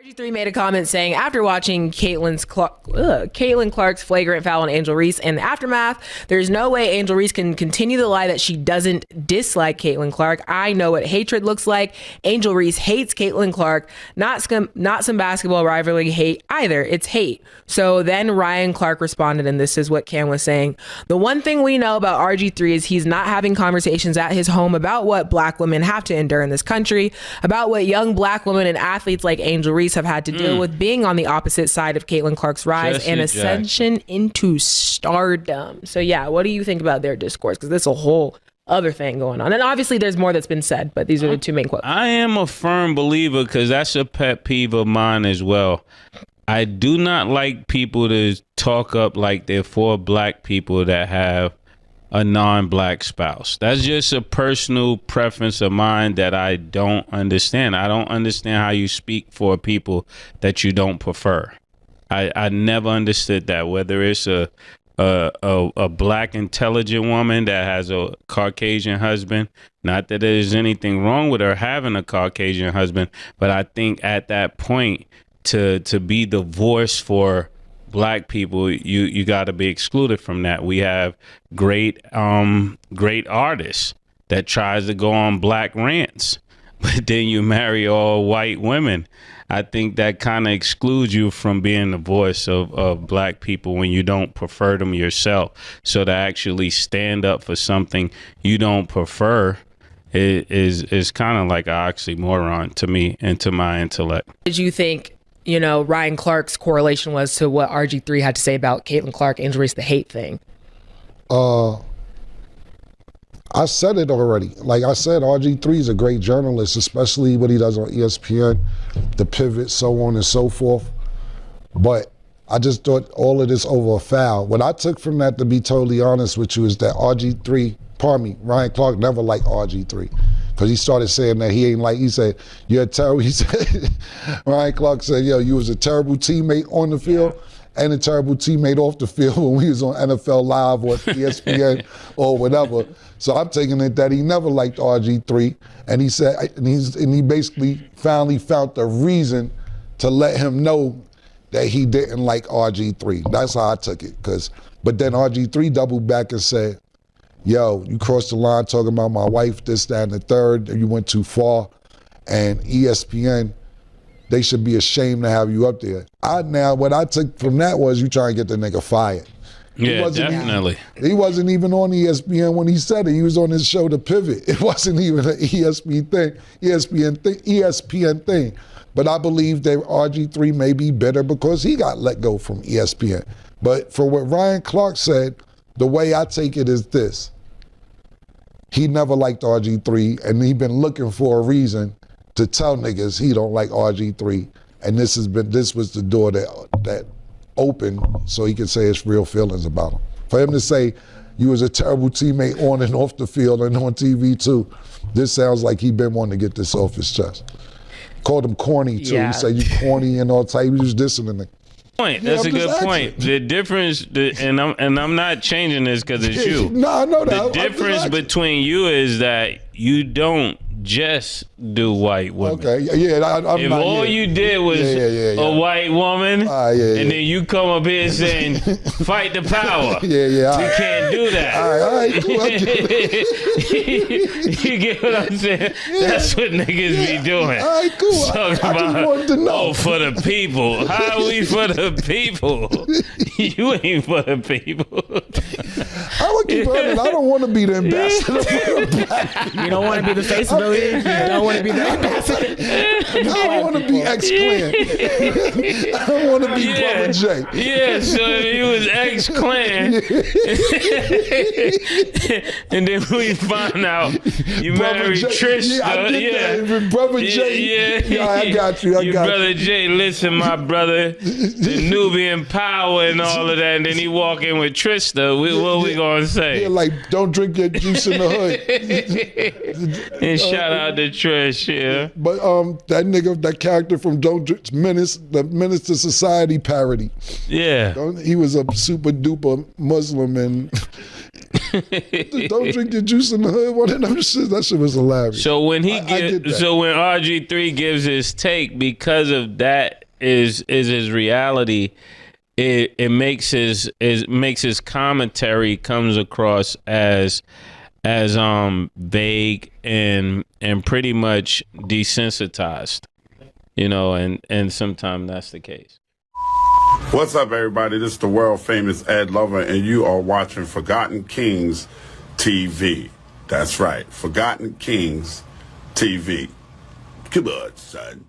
RG3 made a comment saying, after watching Caitlin Clark's flagrant foul on Angel Reese and the aftermath, there's no way Angel Reese can continue the lie that she doesn't dislike Caitlin Clark. I know what hatred looks like. Angel Reese hates Caitlin Clark, not some basketball rivalry hate either. It's hate. So then Ryan Clark responded, and this is what Cam was saying. The one thing we know about RG3 is he's not having conversations at his home about what black women have to endure in this country, about what young black women and athletes like Angel Reese have had to deal with being on the opposite side of Caitlin Clark's rise and ascension into stardom. So yeah, what do you think about their discourse? Because there's a whole other thing going on. And obviously there's more that's been said, but these are the two main quotes. I am a firm believer, because that's a pet peeve of mine as well. I do not like people to talk up like they're for black people that have a non-black spouse. That's just a personal preference of mine that I don't understand. I don't understand how you speak for people that you don't prefer. I never understood that, whether it's a black intelligent woman that has a Caucasian husband. Not that there's anything wrong with her having a Caucasian husband, but I think at that point, to be the voice for black people, you got to be excluded from that. We have great artists that tries to go on black rants, but then you marry all white women. I think that kind of excludes you from being the voice of black people when you don't prefer them yourself. So to actually stand up for something you don't prefer is kind of like an oxymoron to me and to my intellect. Did you think, Ryan Clark's correlation was to what RG3 had to say about Caitlin Clark, Angel Reese, the hate thing? I said it already. Like I said, RG3 is a great journalist, especially what he does on ESPN, The Pivot, so on and so forth. But I just thought all of this over a foul. What I took from that, to be totally honest with you, is that Ryan Clark never liked RG3. Because he started saying that he said, you're a terrible, Ryan Clark said, you was a terrible teammate on the field and a terrible teammate off the field when we was on NFL Live or ESPN or whatever. So I'm taking it that he never liked RG3, and he said, and he basically finally found the reason to let him know that he didn't like RG3. That's how I took it. But then RG3 doubled back and said, yo, you crossed the line talking about my wife, this, that, and the third, and you went too far. And ESPN, they should be ashamed to have you up there. What I took from that was you trying to get the nigga fired. Yeah, definitely. He wasn't even on ESPN when he said it. He was on his show, The Pivot. It wasn't even an ESPN thing. But I believe that RG3 may be bitter because he got let go from ESPN. But for what Ryan Clark said, the way I take it is this. He never liked RG3, and he been looking for a reason to tell niggas he don't like RG3. And this was the door that opened so he could say his real feelings about him. For him to say you was a terrible teammate on and off the field and on TV too, this sounds like he been wanting to get this off his chest. Called him corny too. Yeah. He said you corny and all type. He was dissing the nigga. That's a good point. The difference, and I'm not changing this because it's you. No, I know that. The difference between you is that you don't just do white women. Okay, yeah. If all you did was a white woman, and then you come up here saying, fight the power. We can't do that. All right, cool. You get what I'm saying? That's what niggas be doing. All right, cool. Talking about, wanted to know. For the people. How are we for the people? You ain't for the people. I would keep running. I don't want to be the ambassador for the black people. You don't want to be the face of the league? You don't want to be the ambassador? I don't want to be ex-Klan. I don't want to be Brother J. Yeah, so he was ex-Klan. And then we find out you married Trista. Yeah, I did that. Brother J. Yeah, I got you. Brother J, listen, my brother, the Nubian power and all of that. And then he walk in with Trista. What we going to say? Yeah, like, don't drink your juice in the hood. And shout out to Trish, yeah. But that nigga, that character from Don't Menace, the Menace to Society parody. Yeah. He was a super duper Muslim, and Don't drink your juice in the hood. One of them shit. That shit was hilarious. So when when RG3 gives his take, because of that is his reality, it makes his commentary comes across as vague and pretty much desensitized, and sometimes that's the case. What's up, everybody? This is the world famous Ed Lover, and you are watching Forgotten Kings TV. That's right, Forgotten Kings TV. Come on, son.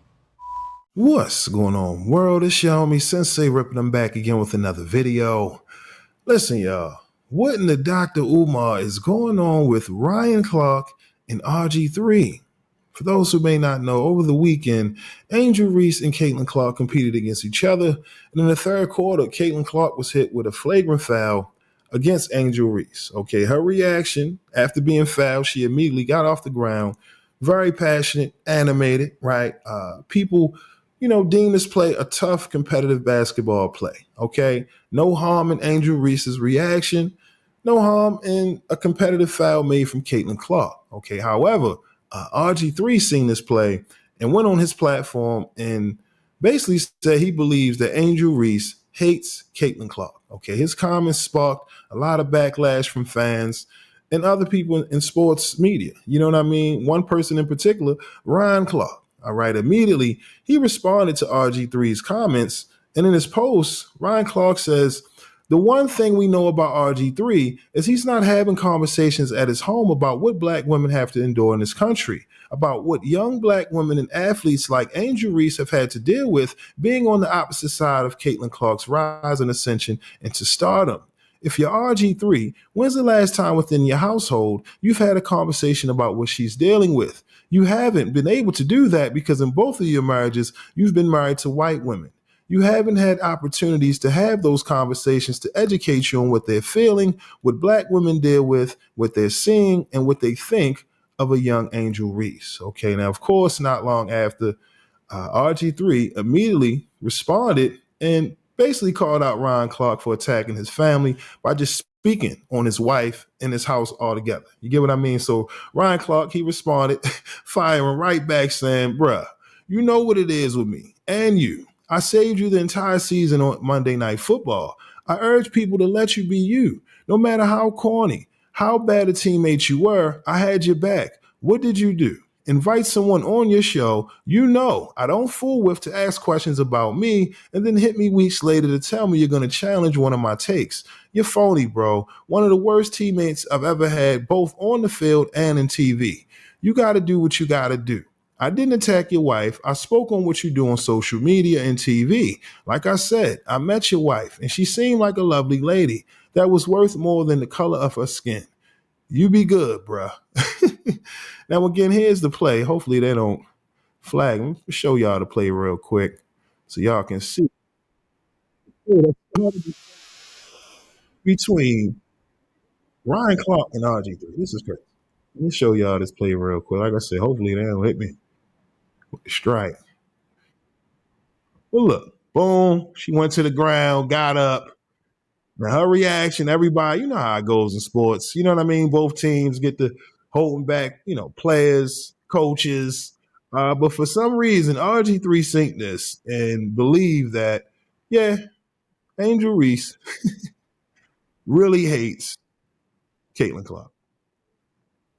What's going on, world? It's your homie Sensei ripping them back again with another video. Listen, y'all, what in the Dr. Umar is going on with Ryan Clark and RG3? For those who may not know, over the weekend, Angel Reese and Caitlin Clark competed against each other, and in the third quarter, Caitlin Clark was hit with a flagrant foul against Angel Reese. Okay, her reaction after being fouled, she immediately got off the ground, very passionate, animated, right? People, deem this play a tough competitive basketball play, okay? No harm in Angel Reese's reaction, no harm in a competitive foul made from Caitlin Clark, okay? However, RG3 seen this play and went on his platform and basically said he believes that Angel Reese hates Caitlin Clark. Okay, his comments sparked a lot of backlash from fans and other people in sports media. You know what I mean? One person in particular, Ryan Clark. All right, immediately he responded to RG3's comments, and in his post, Ryan Clark says, "The one thing we know about RG3 is he's not having conversations at his home about what black women have to endure in this country, about what young black women and athletes like Angel Reese have had to deal with being on the opposite side of Caitlin Clark's rise and ascension into stardom. If you're RG3, when's the last time within your household you've had a conversation about what she's dealing with? You haven't been able to do that because in both of your marriages, you've been married to white women. You haven't had opportunities to have those conversations to educate you on what they're feeling, what black women deal with, what they're seeing, and what they think of a young Angel Reese." Okay, now, of course, not long after, RG3 immediately responded and basically called out Ryan Clark for attacking his family by just speaking on his wife and his house altogether. You get what I mean? So Ryan Clark, he responded, firing right back saying, "Bruh, you know what it is with me and you. I saved you the entire season on Monday Night Football. I urge people to let you be you. No matter how corny, how bad a teammate you were, I had your back. What did you do? Invite someone on your show I don't fool with to ask questions about me and then hit me weeks later to tell me you're going to challenge one of my takes. You're phony, bro. One of the worst teammates I've ever had, both on the field and in TV. You got to do what you got to do. I didn't attack your wife. I spoke on what you do on social media and TV. Like I said, I met your wife, and she seemed like a lovely lady that was worth more than the color of her skin. You be good, bruh." Now, again, here's the play. Hopefully they don't flag. Let me show y'all the play real quick so y'all can see. Between Ryan Clark and RG3. This is crazy. Let me show y'all this play real quick. Like I said, hopefully they don't hit me with the strike. Well, look, boom, she went to the ground, got up. Now her reaction, everybody, you know how it goes in sports. You know what I mean? Both teams get to holding back, players, coaches. But for some reason, RG3 synced this and believed that, yeah, Angel Reese really hates Caitlin Clark.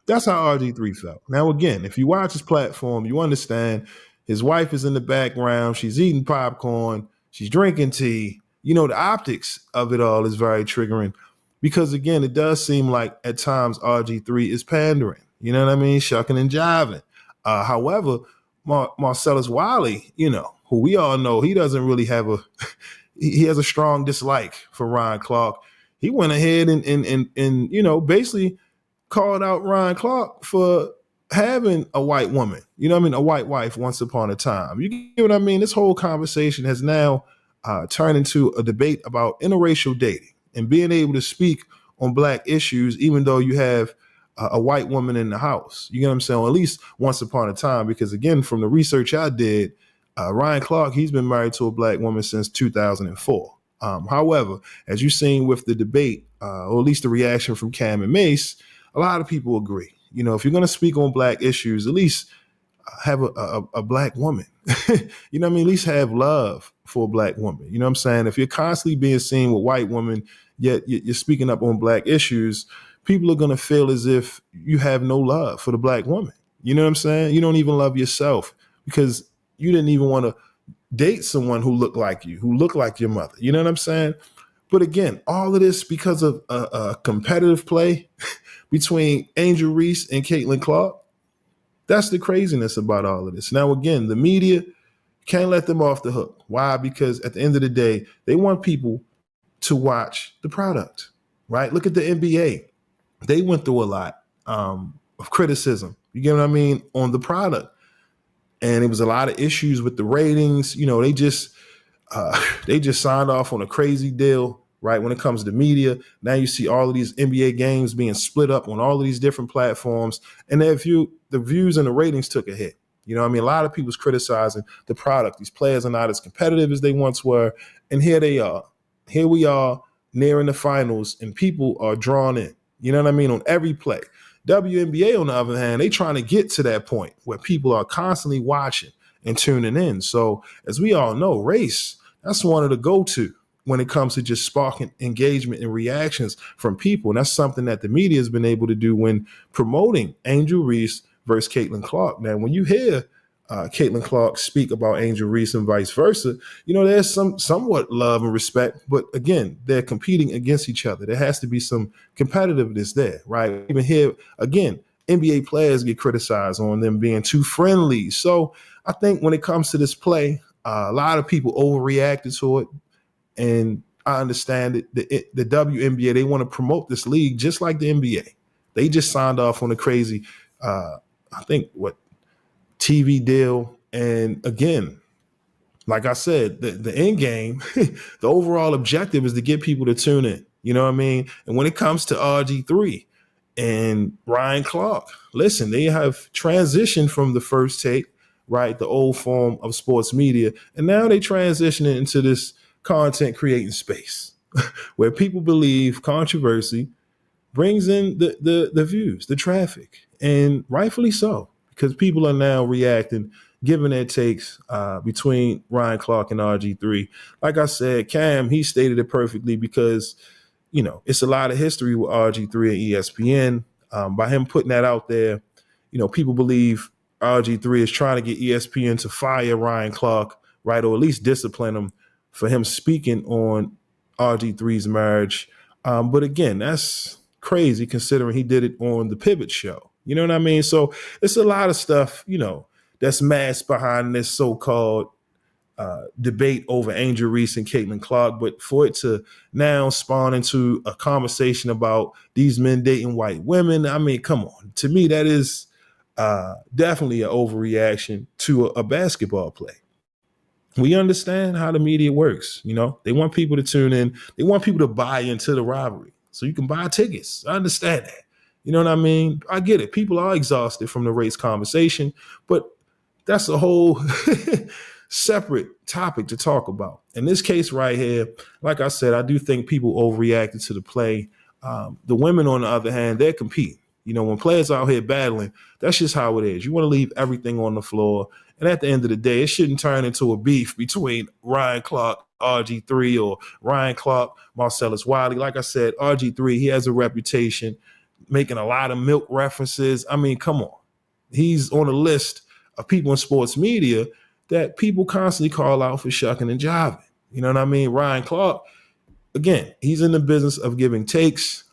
That's how RG3 felt. Now, again, if you watch his platform, you understand his wife is in the background. She's eating popcorn. She's drinking tea. The optics of it all is very triggering because, again, it does seem like at times RG3 is pandering. You know what I mean? Shucking and jiving. However, Marcellus Wiley, who we all know, he doesn't really have he has a strong dislike for Ryan Clark. He went ahead and basically called out Ryan Clark for having a white woman, a white wife once upon a time. You get what I mean? This whole conversation has now turned into a debate about interracial dating and being able to speak on black issues, even though you have a white woman in the house. You get what I'm saying? Or at least once upon a time, because again, from the research I did, Ryan Clark, he's been married to a black woman since 2004. However, as you've seen with the debate, or at least the reaction from Cam and Mase, a lot of people agree. You know, if you're going to speak on black issues, at least have a black woman. You know what I mean? At least have love for a black woman. You know what I'm saying? If you're constantly being seen with white women, yet you're speaking up on black issues, people are going to feel as if you have no love for the black woman. You know what I'm saying? You don't even love yourself because you didn't even want to date someone who looked like you, who looked like your mother. You know what I'm saying? But again, all of this because of a competitive play between Angel Reese and Caitlin Clark. That's the craziness about all of this. Now, again, the media can't let them off the hook. Why? Because at the end of the day, they want people to watch the product, right? Look at the NBA. They went through a lot of criticism, you get what I mean, on the product. And it was a lot of issues with the ratings. You know, they just signed off on a crazy deal, right? When it comes to media, now you see all of these NBA games being split up on all of these different platforms. And the views and the ratings took a hit. You know what I mean? A lot of people's criticizing the product. These players are not as competitive as they once were. And here they are. Here we are nearing the finals and people are drawn in. You know what I mean? On every play. WNBA, on the other hand, they trying to get to that point where people are constantly watching and tuning in. So as we all know, race, that's one of the go-to when it comes to just sparking engagement and reactions from people. And that's something that the media has been able to do when promoting Angel Reese versus Caitlin Clark. Now, when you hear Caitlin Clark speak about Angel Reese and vice versa, you know, there's somewhat love and respect, but again, they're competing against each other. There has to be some competitiveness there, right? Even here, again, NBA players get criticized on them being too friendly. So I think when it comes to this play, a lot of people overreacted to it. And I understand it. The WNBA, they want to promote this league just like the NBA. They just signed off on a crazy, TV deal. And again, like I said, the end game, the overall objective is to get people to tune in. You know what I mean? And when it comes to RG3 and Ryan Clark, listen, they have transitioned from the first take, right? The old form of sports media. And now they transition it into this content creating space where people believe controversy brings in the views, the traffic, and rightfully so, because people are now reacting, giving their takes between Ryan Clark and RG3. Like I said, Cam, he stated it perfectly because, you know, it's a lot of history with RG3 and ESPN. By him putting that out there, you know, people believe RG3 is trying to get ESPN to fire Ryan Clark, right, or at least discipline him for him speaking on RG3's marriage. But again, that's crazy considering he did it on the Pivot show. You know what I mean? So it's a lot of stuff, you know, that's masked behind this so-called debate over Angel Reese and Caitlin Clark. But for it to now spawn into a conversation about these men dating white women, I mean, come on. To me, that is definitely an overreaction to a basketball play. We understand how the media works. You know, they want people to tune in. They want people to buy into the rivalry so you can buy tickets. I understand that. You know what I mean? I get it. People are exhausted from the race conversation, but that's a whole separate topic to talk about. In this case right here, like I said, I do think people overreacted to the play. The women, on the other hand, they're competing. You know, when players out here battling, that's just how it is. You want to leave everything on the floor. And at the end of the day, it shouldn't turn into a beef between Ryan Clark, RG3, or Ryan Clark, Marcellus Wiley. Like I said, RG3, he has a reputation making a lot of milk references. I mean, come on. He's on a list of people in sports media that people constantly call out for shucking and jiving. You know what I mean? Ryan Clark, again, he's in the business of giving takes.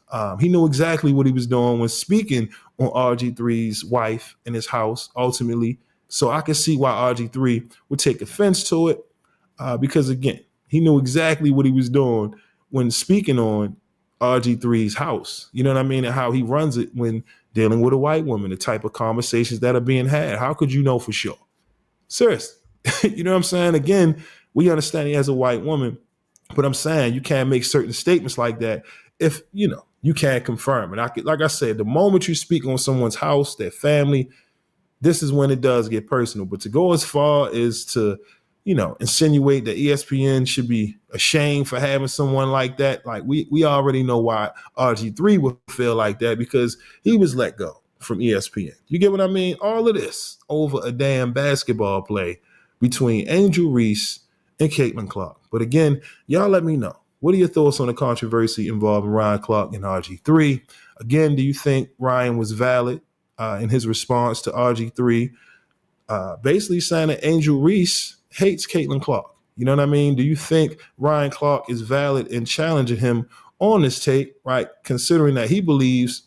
He knew exactly what he was doing when speaking on RG3's wife in his house, ultimately. So I can see why RG3 would take offense to it because, again, he knew exactly what he was doing when speaking on RG3's house. You know what I mean? And how he runs it when dealing with a white woman, the type of conversations that are being had. How could you know for sure? Seriously. You know what I'm saying? Again, we understand he has a white woman, but I'm saying you can't make certain statements like that if, you know, you can't confirm it. Like I said, the moment you speak on someone's house, their family, this is when it does get personal. But to go as far as to, insinuate that ESPN should be ashamed for having someone like that. Like we already know why RG3 would feel like that, because he was let go from ESPN. You get what I mean? All of this over a damn basketball play between Angel Reese and Caitlin Clark. But again, y'all let me know. What are your thoughts on the controversy involving Ryan Clark and RG3? Again, do you think Ryan was valid in his response to RG3 basically saying that Angel Reese hates Caitlin Clark? You know what I mean? Do you think Ryan Clark is valid in challenging him on this take, right? Considering that he believes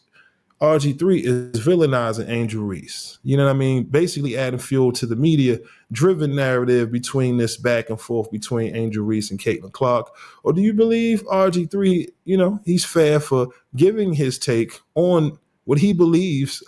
RG3 is villainizing Angel Reese. You know what I mean? Basically adding fuel to the media-driven narrative between this back and forth between Angel Reese and Caitlin Clark. Or do you believe RG3, he's fair for giving his take on what he believes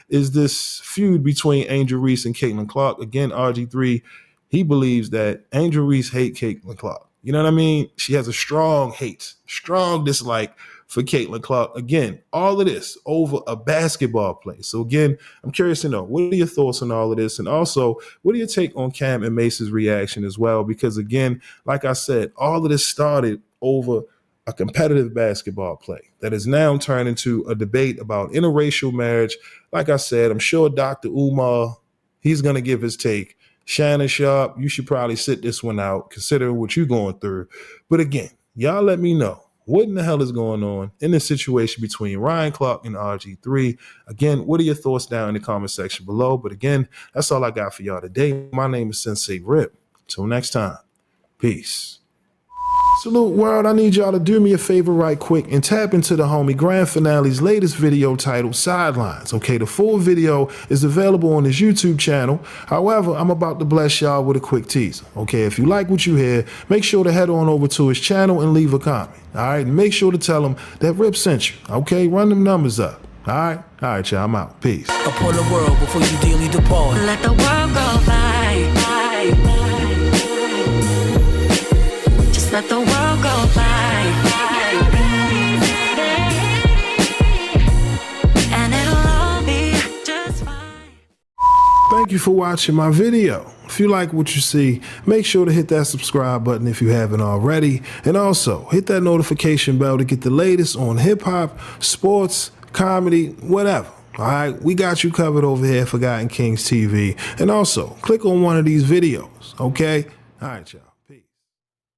is this feud between Angel Reese and Caitlin Clark? Again, RG3, he believes that Angel Reese hates Caitlin Clark. You know what I mean? She has a strong hate, strong dislike for Caitlin Clark. Again, all of this over a basketball play. So again, I'm curious to know, what are your thoughts on all of this? And also, what are your take on Cam and Mace's reaction as well? Because again, like I said, all of this started over a competitive basketball play that is now turned into a debate about interracial marriage. Like I said, I'm sure Dr. Umar, he's going to give his take. Shannon Sharp, you should probably sit this one out, considering what you're going through. But again, y'all let me know, what in the hell is going on in this situation between Ryan Clark and RG3? Again, what are your thoughts down in the comment section below? But again, that's all I got for y'all today. My name is Sensei Rip. Till next time, peace. Salute world, I need y'all to do me a favor right quick and tap into the homie Grand Finale's latest video titled Sidelines. Okay, the full video is available on his YouTube channel. However, I'm about to bless y'all with a quick teaser. Okay, if you like what you hear, make sure to head on over to his channel and leave a comment. All right, and make sure to tell him that Rip sent you. Okay, run them numbers up. All right, y'all, I'm out. Peace. Upon the world before you dearly depart. Let the world go by. Just let the world go by. And it'll all be just fine. Thank you for watching my video. If you like what you see, make sure to hit that subscribe button if you haven't already. And also, hit that notification bell to get the latest on hip-hop, sports, comedy, whatever. All right, we got you covered over here at Forgotten Kings TV. And also, click on one of these videos, okay? All right, y'all.